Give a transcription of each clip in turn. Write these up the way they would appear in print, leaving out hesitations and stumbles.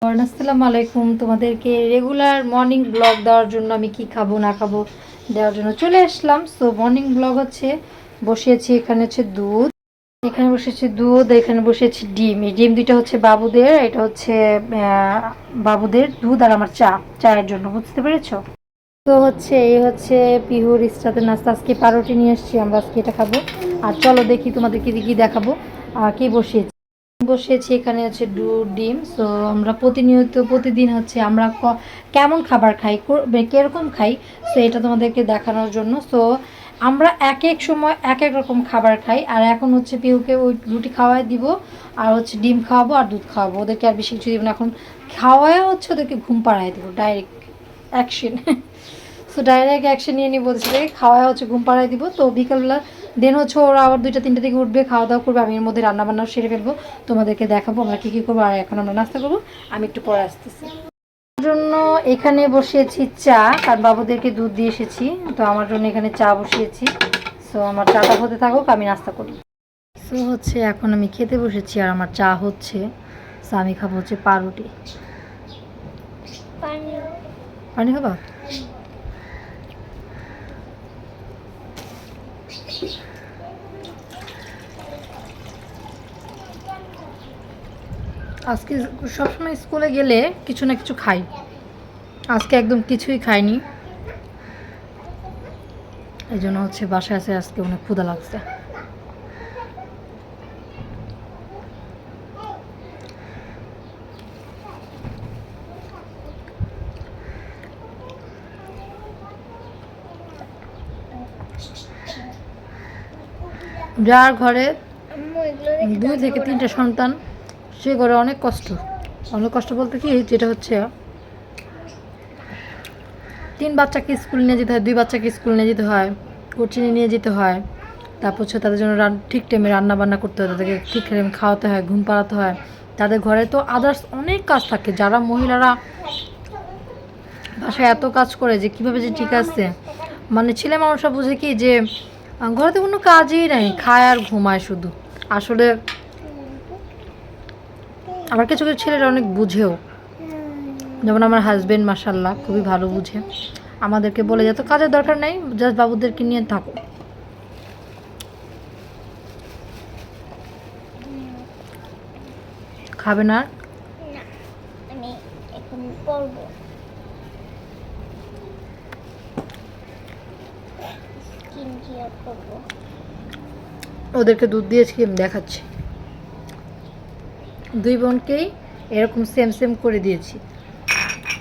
আসসালামু আলাইকুম। তোমাদেরকে রেগুলার মর্নিং ব্লগ দেওয়ার জন্য আমি কি খাবো না খাবো দেওয়ার জন্য চলে আসলাম। সো মর্নিং ব্লগ হচ্ছে বসিয়েছি, এখানে হচ্ছে দুধ, এখানে বসেছি দুধ, এখানে বসেছি ডিম। এই ডিম দুটো হচ্ছে বাবুদের, এটা হচ্ছে বাবুদের দুধ আর আমার চায়ের জন্য, বুঝতে পেরেছো? তো হচ্ছে এই হচ্ছে পিহুর ইস্টাতে নাস্তা, আজকে পাউরুটি নিয়ে এসেছি, আমরা আজকে এটা খাবো। আর চলো দেখি তোমাদেরকে কি দেখাবো। কি বসিয়েছি এখানে হচ্ছে দুধ ডিম। সো আমরা প্রতিদিন হচ্ছে আমরা কেমন খাবার খাই, কীরকম খাই, সো এটা তোমাদেরকে দেখানোর জন্য। সো আমরা এক এক সময় এক এক রকম খাবার খাই। আর এখন হচ্ছে পিহুকে ওই রুটি খাওয়াই দিব, আর হচ্ছে ডিম খাওয়াবো আর দুধ খাওয়াবো, ওদেরকে আর বেশি কিছু দিব না। এখন খাওয়াই হচ্ছে ওদেরকে ঘুম পাড়াই দেবো, direct action. So direct action নিয়ে নিয়ে বলছে খাওয়া হচ্ছে ঘুম পাড়াই দিব। তো বিকালবেলা দেন হচ্ছে ওরা আবার 2টা-3টা দিকে উঠবে, খাওয়া দাওয়া করবে, আমি এর মধ্যে রান্নাবান্নাও সেরে ফেলবো, তোমাদেরকে দেখাবো আমরা কী কী করবো। আর এখন আমরা নাস্তা করবো, আমি একটু পরে আসতেছি। জন্য এখানে বসিয়েছি চা, কারণ বাবুদেরকে দুধ দিয়ে এসেছি, তো আমার জন্য এখানে চা বসিয়েছি। সো আমার চাটা হতে থাকুক, আমি নাস্তা করি। সো হচ্ছে এখন আমি খেতে বসেছি আর আমার চা হচ্ছে। সো আমি খাবো হচ্ছে পাউরুটি। পানি খাবা? আজকে সবসময় স্কুলে গেলে কিছু না কিছু খাই, আজকে একদম কিছুই খাইনি, এই জন্য হচ্ছে বাসায় আছে, আজকে অনেক ক্ষুধা লাগছে। যার ঘরে 2 থেকে 3টা সন্তান, সে ঘরে অনেক কষ্ট বলতে কি, যেটা হচ্ছে 3 বাচ্চাকে স্কুল নিয়ে যেতে হয়, 2 বাচ্চাকে স্কুল নিয়ে যেতে হয়, কোচিংয়ে নিয়ে যেতে হয়, তারপর হচ্ছে তাদের জন্য ঠিক টাইমে রান্না বান্না করতে হয়, তাদেরকে ঠিক টাইমে খাওয়াতে হয়, ঘুম পাড়াতে হয়। তাদের ঘরে তো আদার্স অনেক কাজ থাকে, যারা মহিলারা বাসায় এত কাজ করে যে কীভাবে যে ঠিক আছে, মানে ছেলে মানুষরা বুঝে কি যে ঘরে তো কোনো কাজই নাই, খায় আর ঘুমায় শুধু। আসলে আবার কিছু কিছু ছেলেরা অনেক বুঝেও, যেমন আমার হাজবেন্ড মাশাল্লাহ খুবই ভালো বুঝে, আমাদেরকে বলে যে তো কাজের দরকার নেই, জাস্ট বাবুদেরকে নিয়ে থাকো। খাবে না? আমি এখন করব। ওদেরকে দুধ দিয়েছি, আমি দেখাচ্ছি, 2 বোনকেই এরকম সেম করে দিয়েছি,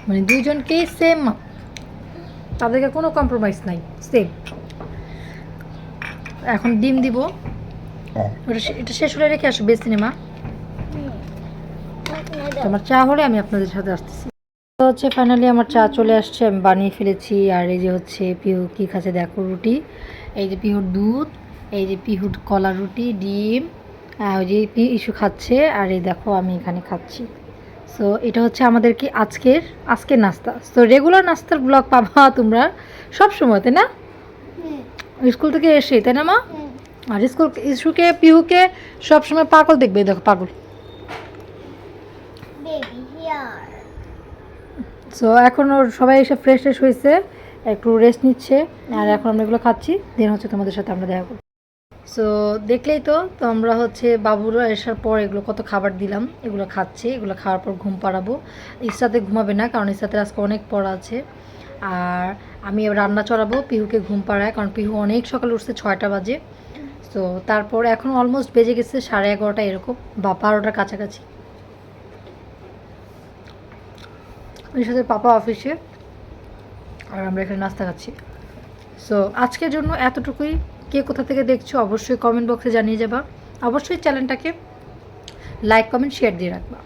মানে 2জনকেই সেম, তাদেরকে কোনো কম্প্রোমাইজ নাই, সেম। এখন ডিম দিব, এটা শেষ হলে রেখে আসো বেসিনে মা, তোমার চা হলে আমি আপনাদের সাথে আসতেছি। তো হচ্ছে ফাইনালি আমার চা চলে আসছে, আমি বানিয়ে ফেলেছি। আর এই যে হচ্ছে পিহু কী খাচ্ছে দেখো, রুটি, এই যে পিহুর দুধ, এই যে পিহুর কলা রুটি, ডিম, ওই যে ইস্যু খাচ্ছে, আর এই দেখো আমি এখানে খাচ্ছি। সো এটা হচ্ছে আমাদের কি আজকের নাস্তা। সো রেগুলার নাস্তার ব্লগ পাবা তোমরা সব সময়, তাই না? স্কুল থেকে এসে, তাই না মা? আর ইস্যুকে পিহুকে সবসময় পাগল দেখবে, দেখো পাগল। সো এখন ওর সবাই এসে ফ্রেশ হয়েছে, একটু রেস্ট নিচ্ছে, আর এখন আমরা এগুলো খাচ্ছি, দেন হচ্ছে তোমাদের সাথে আমরা দেখা করব। সো দেখলেই তো আমরা হচ্ছে বাবুরা আসার পর এগুলো কত খাবার দিলাম, এগুলো খাচ্ছে, এগুলো খাওয়ার পর ঘুম পাড়াবো। ইসরাতে ঘুমাবে না, কারণ ইসরাতের আজকে অনেক পড়া আছে। আর আমি রান্না চড়াবো, পিহুকে ঘুম পাড়ায়, কারণ পিহু অনেক সকালে উঠছে, 6টা বাজে। সো তারপর এখন অলমোস্ট বেজে গেছে 11:30 এরকম, বা 12টার কাছাকাছি। ওই সাথে পাপা অফিসে, আর আমরা এখানে নাস্তা খাচ্ছি। সো আজকের জন্য এতটুকুই। কে কোথা থেকে দেখছো অবশ্যই কমেন্ট বক্সে জানিয়ে যাবা, অবশ্যই চ্যানেলটাকে লাইক কমেন্ট শেয়ার দিয়ে রাখবা।